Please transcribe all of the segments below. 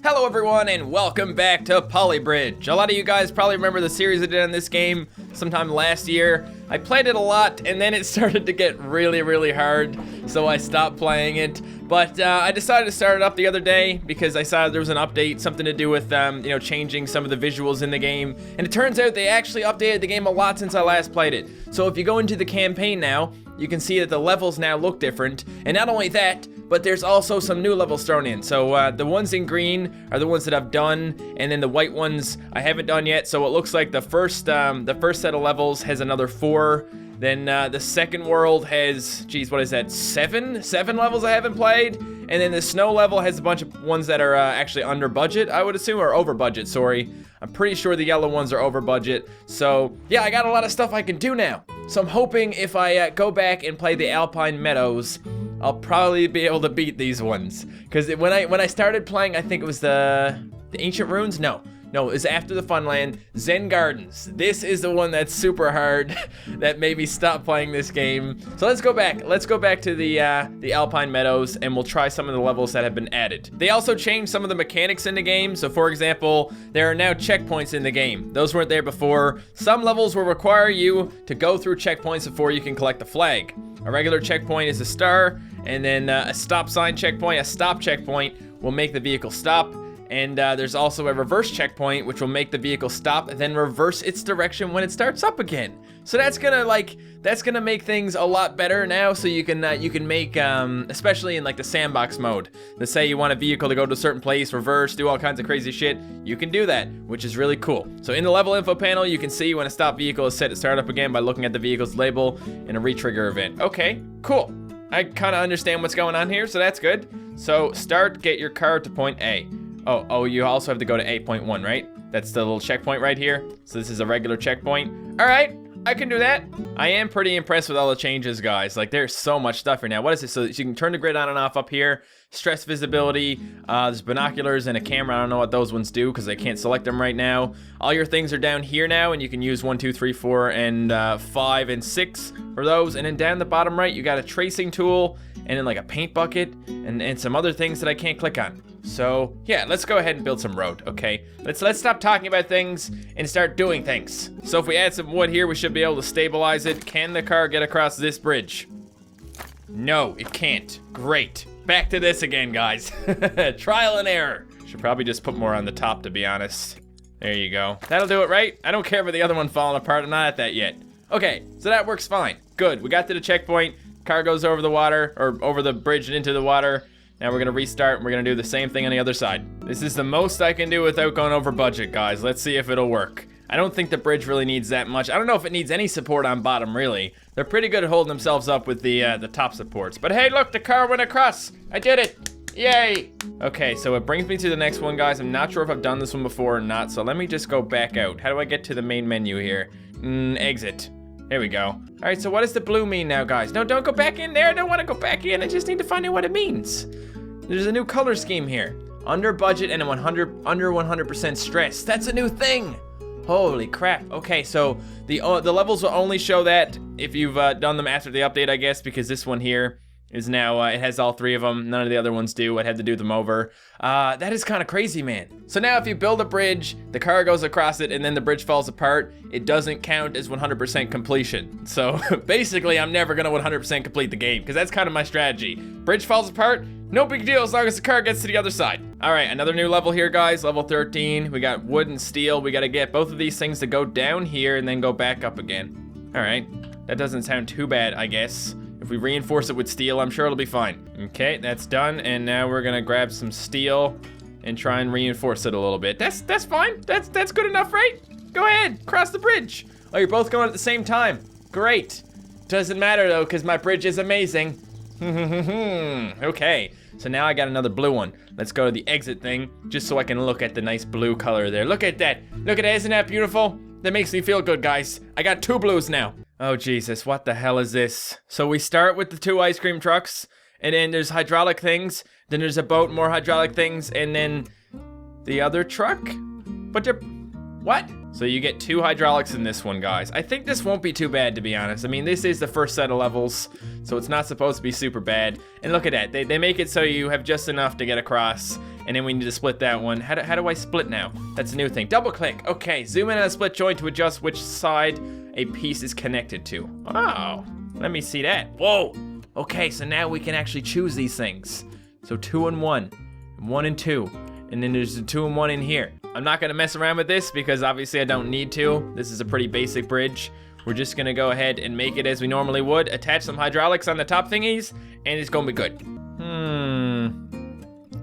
Hello everyone and welcome back to Polybridge. A lot of you guys probably remember the series I did on this game sometime last year. I played it a lot and then it started to get really hard, so I stopped playing it. But I decided to start it up the other day because I saw there was an update, something to do with changing some of the visuals in the game. And it turns out they actually updated the game a lot since I last played it. So if you go into the campaign now, you can see that the levels now look different. And not only that, but there's also some new levels thrown in. So the ones in green are the ones that I've done, and then the white ones I haven't done yet. So it looks like the first set of levels has another 4. Then the second world has, geez, what is that? 7 levels I haven't played. And then the snow level has a bunch of ones that are actually under budget, I would assume, or over budget, sorry. I'm pretty sure the yellow ones are over budget. So yeah, I got a lot of stuff I can do now. So I'm hoping if I go back and play the Alpine Meadows, I'll probably be able to beat these ones. Because when I started playing, I think it was the Ancient Ruins? No, it was after the Funland. Zen Gardens. This is the one that's super hard that made me stop playing this game. So let's go back. Let's go back to the Alpine Meadows and we'll try some of the levels that have been added. They also changed some of the mechanics in the game. So for example, there are now checkpoints in the game. Those weren't there before. Some levels will require you to go through checkpoints before you can collect the flag. A regular checkpoint is a star, and then a stop sign checkpoint, a stop checkpoint will make the vehicle stop. And there's also a reverse checkpoint, which will make the vehicle stop and then reverse its direction when it starts up again. So that's gonna make things a lot better now. So you can make, especially in like the sandbox mode. Let's say you want a vehicle to go to a certain place, reverse, do all kinds of crazy shit. You can do that, which is really cool. So in the level info panel, you can see when a stop vehicle is set to start up again by looking at the vehicle's label in a retrigger event. Okay, cool. I kind of understand what's going on here, so that's good. So start, get your car to point A. Oh, you also have to go to 8.1, right? That's the little checkpoint right here. So this is a regular checkpoint. All right, I can do that. I am pretty impressed with all the changes, guys. Like, there's so much stuff here now. What is this? So you can turn the grid on and off up here. Stress visibility. There's binoculars and a camera. I don't know what those ones do because I can't select them right now. All your things are down here now, and you can use 1, 2, 3, 4, and 5 and 6 for those. And then down the bottom right, you got a tracing tool, and then like a paint bucket, and some other things that I can't click on. So yeah, let's go ahead and build some road, okay? Let's stop talking about things and start doing things. So if we add some wood here, we should be able to stabilize it. Can the car get across this bridge? No, it can't. Great. Back to this again, guys. Trial and error. Should probably just put more on the top, to be honest. There you go. That'll do it, right? I don't care about the other one falling apart. I'm not at that yet. Okay, so that works fine. Good, we got to the checkpoint. Car goes over the water, or over the bridge and into the water. Now we're gonna restart and we're gonna do the same thing on the other side. This is the most I can do without going over budget, guys. Let's see if it'll work. I don't think the bridge really needs that much. I don't know if it needs any support on bottom, really. They're pretty good at holding themselves up with the top supports. But hey, look, the car went across. I did it. Yay. Okay, so it brings me to the next one, guys. I'm not sure if I've done this one before or not, so let me just go back out. How do I get to the main menu here? Exit. There we go. All right, so what does the blue mean now, guys? No, don't go back in there. I don't want to go back in. I just need to find out what it means. There's a new color scheme here. Under budget and under 100% stress. That's a new thing. Holy crap. Okay, so the levels will only show that if you've done them after the update, I guess, because this one here is now, it has all 3 of them. None of the other ones do. I'd have to do them over. That is kind of crazy, man. So now if you build a bridge, the car goes across it, and then the bridge falls apart, it doesn't count as 100% completion. So basically, I'm never gonna 100% complete the game, because that's kind of my strategy. Bridge falls apart, no big deal as long as the car gets to the other side. All right, another new level here, guys, level 13. We got wood and steel. We gotta get both of these things to go down here and then go back up again. All right, that doesn't sound too bad, I guess. If we reinforce it with steel, I'm sure it'll be fine. Okay, that's done, and now we're gonna grab some steel and try and reinforce it a little bit. That's fine. That's good enough, right? Go ahead, cross the bridge. Oh, you're both going at the same time. Great. Doesn't matter though, because my bridge is amazing. Okay, so now I got another blue one. Let's go to the exit thing, just so I can look at the nice blue color there. Look at that. Look at that, isn't that beautiful? That makes me feel good, guys. I got 2 blues now. Oh, Jesus, what the hell is this? So we start with the 2 ice cream trucks, and then there's hydraulic things, then there's a boat, more hydraulic things, and then the other truck? But they're... what? So you get 2 hydraulics in this one, guys. I think this won't be too bad, to be honest. I mean, this is the first set of levels, so it's not supposed to be super bad. And look at that. They make it so you have just enough to get across. and then we need to split that one. How do I split now? That's a new thing. Double click. Okay, zoom in on a split joint to adjust which side a piece is connected to. Oh, let me see that. Whoa. Okay, so now we can actually choose these things. So 2 and 1, 1 and 2, and then there's a 2 and 1 in here. I'm not gonna mess around with this because obviously I don't need to. This is a pretty basic bridge. We're just gonna go ahead and make it as we normally would. Attach some hydraulics on the top thingies, and it's gonna be good.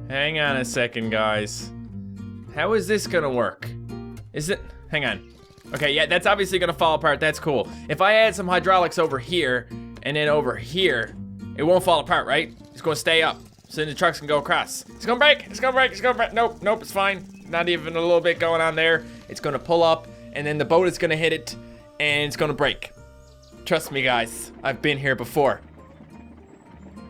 Hang on a second, guys. How is this gonna work? Is it, hang on. Okay, yeah, that's obviously gonna fall apart, that's cool. If I add some hydraulics over here, and then over here, it won't fall apart, right? It's gonna stay up, so then the trucks can go across. It's gonna break, it's gonna break, it's gonna break. Nope, nope, it's fine. Not even a little bit going on there. It's gonna pull up, and then the boat is gonna hit it, and it's gonna break. Trust me, guys, I've been here before.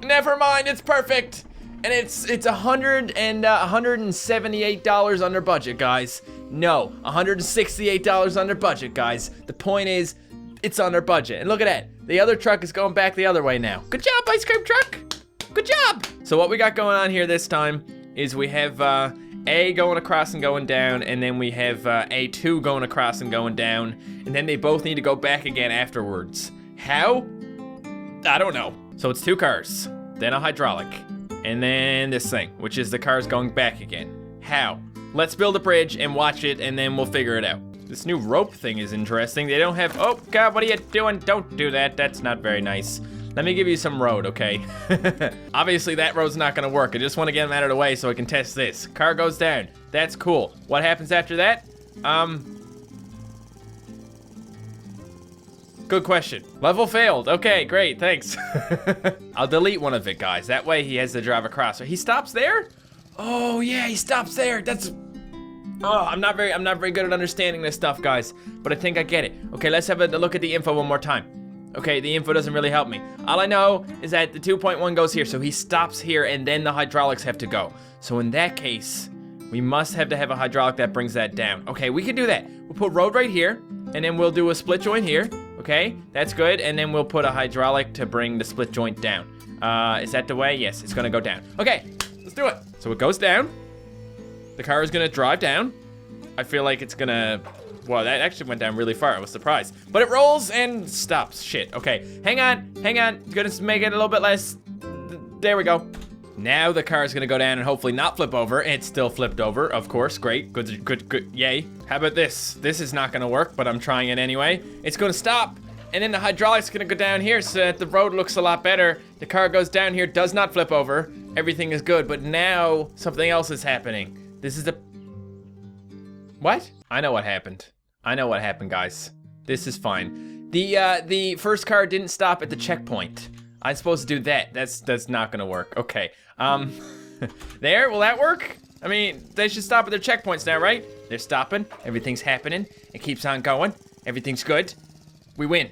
Never mind, it's perfect. And it's $178 under budget, guys. No, $168 under budget, guys. The point is, it's under budget. And look at that. The other truck is going back the other way now. Good job, ice cream truck. Good job. So what we got going on here this time is we have A going across and going down, and then we have A2 going across and going down, and then they both need to go back again afterwards. How? I don't know. So it's 2 cars, then a hydraulic, and then this thing, which is the cars going back again. How? Let's build a bridge and watch it, and then we'll figure it out. This new rope thing is interesting. They don't have, oh God, what are you doing? Don't do that, that's not very nice. Let me give you some road, okay? Obviously that road's not gonna work. I just wanna get them out of the way so I can test this. Car goes down, that's cool. What happens after that? Good question. Level failed. Okay, great, thanks. I'll delete one of it, guys. That way he has to drive across. So he stops there? Oh yeah, he stops there. That's, oh, I'm not very good at understanding this stuff, guys, but I think I get it. Okay, let's have a look at the info one more time. Okay, the info doesn't really help me. All I know is that the 2.1 goes here, so he stops here and then the hydraulics have to go. So in that case, we must have to have a hydraulic that brings that down. Okay, we can do that. We'll put road right here, and then we'll do a split joint here. Okay, that's good, and then we'll put a hydraulic to bring the split joint down. Is that the way? Yes, it's gonna go down. Okay, let's do it. So it goes down. The car is gonna drive down. I feel like it's gonna, well, that actually went down really far. I was surprised. But it rolls and stops. Shit, okay. Hang on. Gonna make it a little bit less. There we go. Now the car is gonna go down and hopefully not flip over. It's still flipped over, of course. Great, good, yay. How about this? This is not gonna work, but I'm trying it anyway. It's gonna stop, and then the hydraulic's gonna go down here so that the road looks a lot better. The car goes down here, does not flip over. Everything is good, but now something else is happening. This is the, what? I know what happened. I know what happened, guys. This is fine. The first car didn't stop at the checkpoint. I'm supposed to do that. That's not gonna work. Okay. There, will that work? I mean, they should stop at their checkpoints now, right? They're stopping, everything's happening, it keeps on going, everything's good. We win.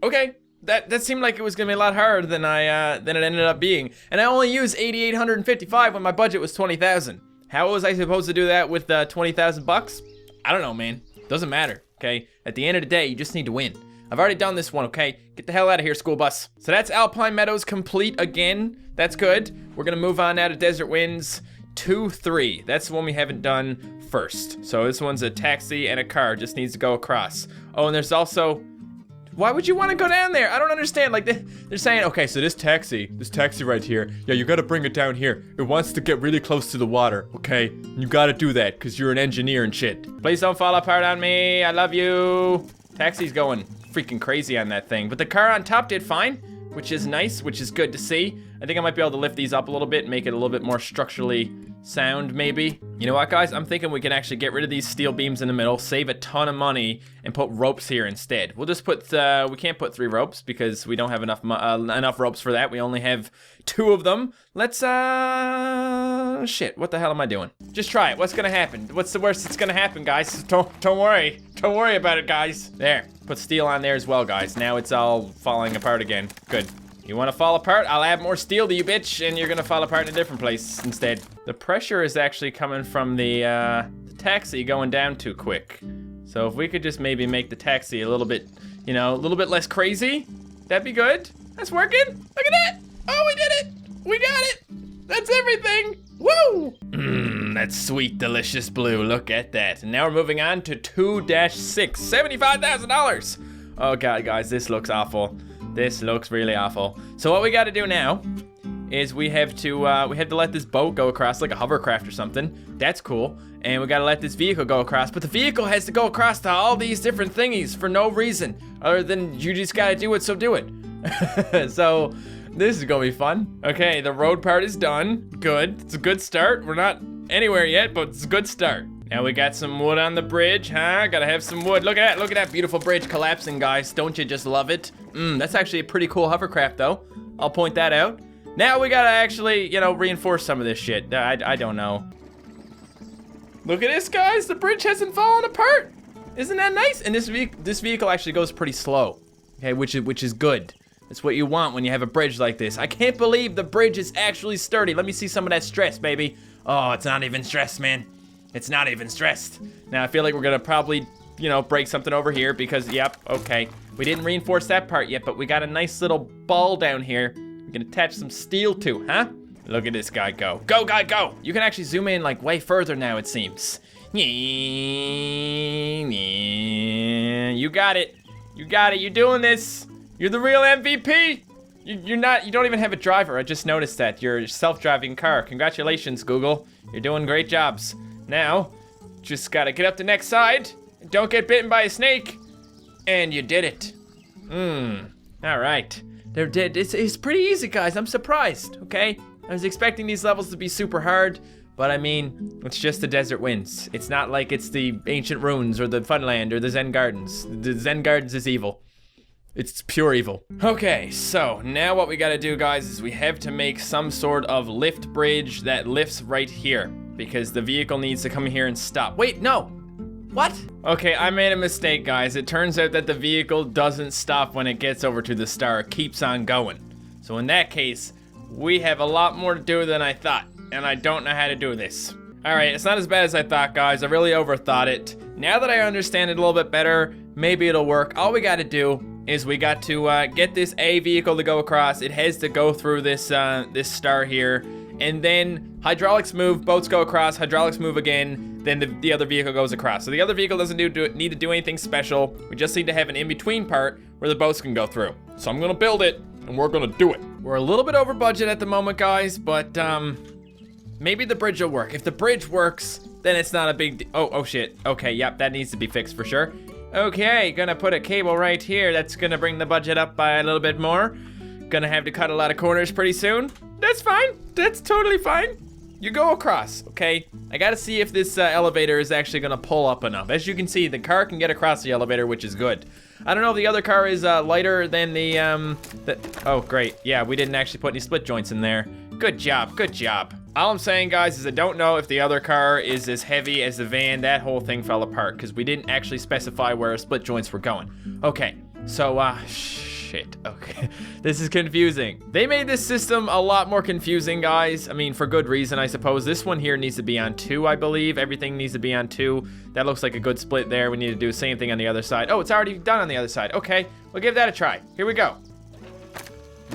Okay, that seemed like it was gonna be a lot harder than it ended up being. And I only used 8,855 when my budget was 20,000. How was I supposed to do that with 20,000 bucks? I don't know, man. Doesn't matter, okay? At the end of the day, you just need to win. I've already done this one, okay? Get the hell out of here, school bus. So that's Alpine Meadows complete again. That's good. We're gonna move on now to Desert Winds 2-3. That's the one we haven't done first. So this one's a taxi and a car, just needs to go across. Oh, and there's also, why would you wanna go down there? I don't understand, like they're saying, okay, so this taxi right here, yeah, you gotta bring it down here. It wants to get really close to the water, okay? You gotta do that, cause you're an engineer and shit. Please don't fall apart on me, I love you. Taxi's going freaking crazy on that thing, but the car on top did fine, which is nice, which is good to see. I think I might be able to lift these up a little bit, make it a little bit more structurally sound, maybe. You know what, guys? I'm thinking we can actually get rid of these steel beams in the middle, save a ton of money, and put ropes here instead. We'll just put, we can't put 3 ropes because we don't have enough ropes for that. We only have 2 of them. Let's, shit, what the hell am I doing? Just try it. What's gonna happen? What's the worst that's gonna happen, guys? Don't worry. Don't worry about it, guys. There, put steel on there as well, guys. Now it's all falling apart again. Good. You wanna fall apart? I'll add more steel to you, bitch, and you're gonna fall apart in a different place instead. The pressure is actually coming from the taxi going down too quick. So if we could just maybe make the taxi a little bit, you know, a little bit less crazy, that'd be good. That's working. Look at that. Oh, we did it. We got it. That's everything. Woo! Mmm, that sweet, delicious blue. Look at that. And now we're moving on to 2-6, $75,000. Oh God, guys, this looks awful. This looks really awful. So what we got to do now is we have to let this boat go across like a hovercraft or something. That's cool. And we got to let this vehicle go across. But the vehicle has to go across to all these different thingies for no reason other than you just got to do it, so do it. So this is going to be fun. Okay, the road part is done. Good. It's a good start. We're not anywhere yet, but it's a good start. Now we got some wood on the bridge, huh? Gotta have some wood. Look at that. Look at that beautiful bridge collapsing, guys. Don't you just love it? That's actually a pretty cool hovercraft, though. I'll point that out. Now we gotta actually, you know, reinforce some of this shit. I don't know. Look at this, guys. The bridge hasn't fallen apart. Isn't that nice? And this vehicle actually goes pretty slow. Okay, which is good. That's what you want when you have a bridge like this. I can't believe the bridge is actually sturdy. Let me see some of that stress, baby. Oh, it's not even stressed, man. It's not even stressed. Now, I feel like we're gonna probably, you know, break something over here because, yep, okay. We didn't reinforce that part yet, but we got a nice little ball down here we can attach some steel to, huh? Look at this guy go. Go, guy, go! You can actually zoom in, like, way further now, it seems. You got it. You got it. You're doing this. You're the real MVP. You don't even have a driver. I just noticed that. You're a self-driving car. Congratulations, Google. You're doing great jobs. Now, just gotta get up the next side. Don't get bitten by a snake. And you did it. All right. It's pretty easy, guys. I'm surprised, okay? I was expecting these levels to be super hard, but I mean, it's just the desert winds. It's not like it's the ancient ruins or the Funland or the Zen Gardens. The Zen Gardens is evil. It's pure evil. Okay, so now what we gotta do, guys, is we have to make some sort of lift bridge that lifts right here because the vehicle needs to come here and stop. Wait, no. What? Okay, I made a mistake, guys. It turns out that the vehicle doesn't stop when it gets over to the star. It keeps on going. So in that case, we have a lot more to do than I thought, and I don't know how to do this. All right, it's not as bad as I thought, guys. I really overthought it. Now that I understand it a little bit better, maybe it'll work. All we gotta do is we got to get this A vehicle to go across. It has to go through this this star here, and then hydraulics move, boats go across, hydraulics move again, then the other vehicle goes across. So the other vehicle doesn't need to do anything special. We just need to have an in-between part where the boats can go through. So I'm gonna build it, and we're gonna do it. We're a little bit over budget at the moment, guys, but maybe the bridge will work. If the bridge works, then it's not a big oh shit. Okay, yep, that needs to be fixed for sure. Okay, gonna put a cable right here. That's gonna bring the budget up by a little bit more. Gonna have to cut a lot of corners pretty soon. That's fine. That's totally fine. You go across, okay? I gotta see if this elevator is actually gonna pull up enough. As you can see, the car can get across the elevator, which is good. I don't know if the other car is lighter than the oh, great. Yeah, we didn't actually put any split joints in there. Good job, good job. All I'm saying, guys, is I don't know if the other car is as heavy as the van. That whole thing fell apart because we didn't actually specify where our split joints were going. Okay, so, shit, okay. This is confusing. They made this system a lot more confusing, guys. I mean, for good reason, I suppose. This one here needs to be on 2, I believe. Everything needs to be on 2. That looks like a good split there. We need to do the same thing on the other side. Oh, it's already done on the other side. Okay, we'll give that a try. Here we go.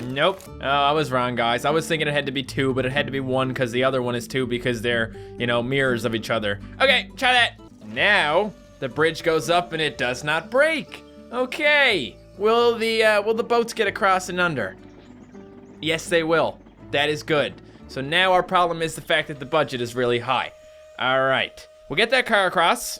Nope. Oh, I was wrong, guys. I was thinking it had to be 2, but it had to be 1 because the other one is 2 because they're, you know, mirrors of each other. Okay, try that. Now, the bridge goes up and it does not break. Okay. Will the boats get across and under? Yes, they will. That is good. So now our problem is the fact that the budget is really high. All right. We'll get that car across,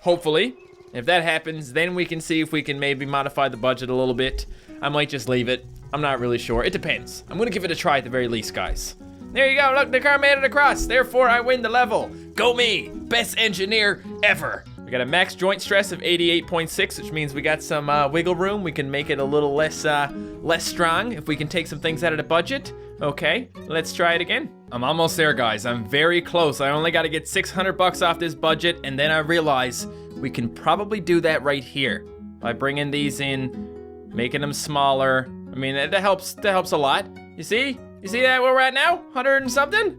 hopefully. If that happens, then we can see if we can maybe modify the budget a little bit. I might just leave it. I'm not really sure. It depends. I'm gonna give it a try at the very least, guys. There you go. Look, the car made it across. Therefore, I win the level. Go me. Best engineer ever. We got a max joint stress of 88.6, which means we got some wiggle room. We can make it a little less strong if we can take some things out of the budget. Okay, let's try it again. I'm almost there, guys. I'm very close. I only got to get 600 bucks off this budget, and then I realize we can probably do that right here by bringing these in, making them smaller. I mean, that helps a lot. You see that where we're at now? 100 and something?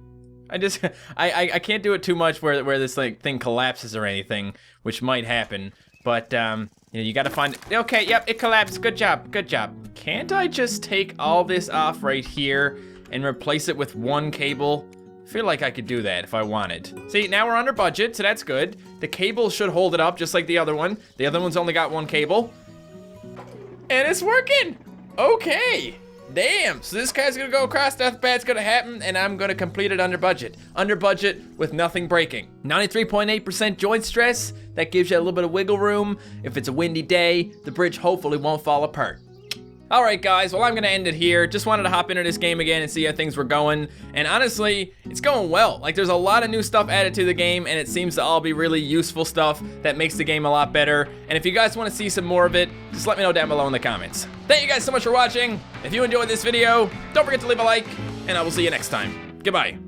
I can't do it too much where this like thing collapses or anything, which might happen. But you know, you gotta find. Okay, yep, it collapsed. Good job, good job. Can't I just take all this off right here and replace it with one cable? I feel like I could do that if I wanted. See, now we're under budget, so that's good. The cable should hold it up just like the other one. The other one's only got one cable. And it's working. Okay. Damn, so this guy's gonna go across, nothing bad's gonna happen, and I'm gonna complete it under budget. Under budget with nothing breaking. 93.8% joint stress, that gives you a little bit of wiggle room. If it's a windy day, the bridge hopefully won't fall apart. All right, guys, well, I'm gonna end it here. Just wanted to hop into this game again and see how things were going. And honestly, it's going well. Like, there's a lot of new stuff added to the game, and it seems to all be really useful stuff that makes the game a lot better. And if you guys wanna see some more of it, just let me know down below in the comments. Thank you guys so much for watching. If you enjoyed this video, don't forget to leave a like, and I will see you next time. Goodbye.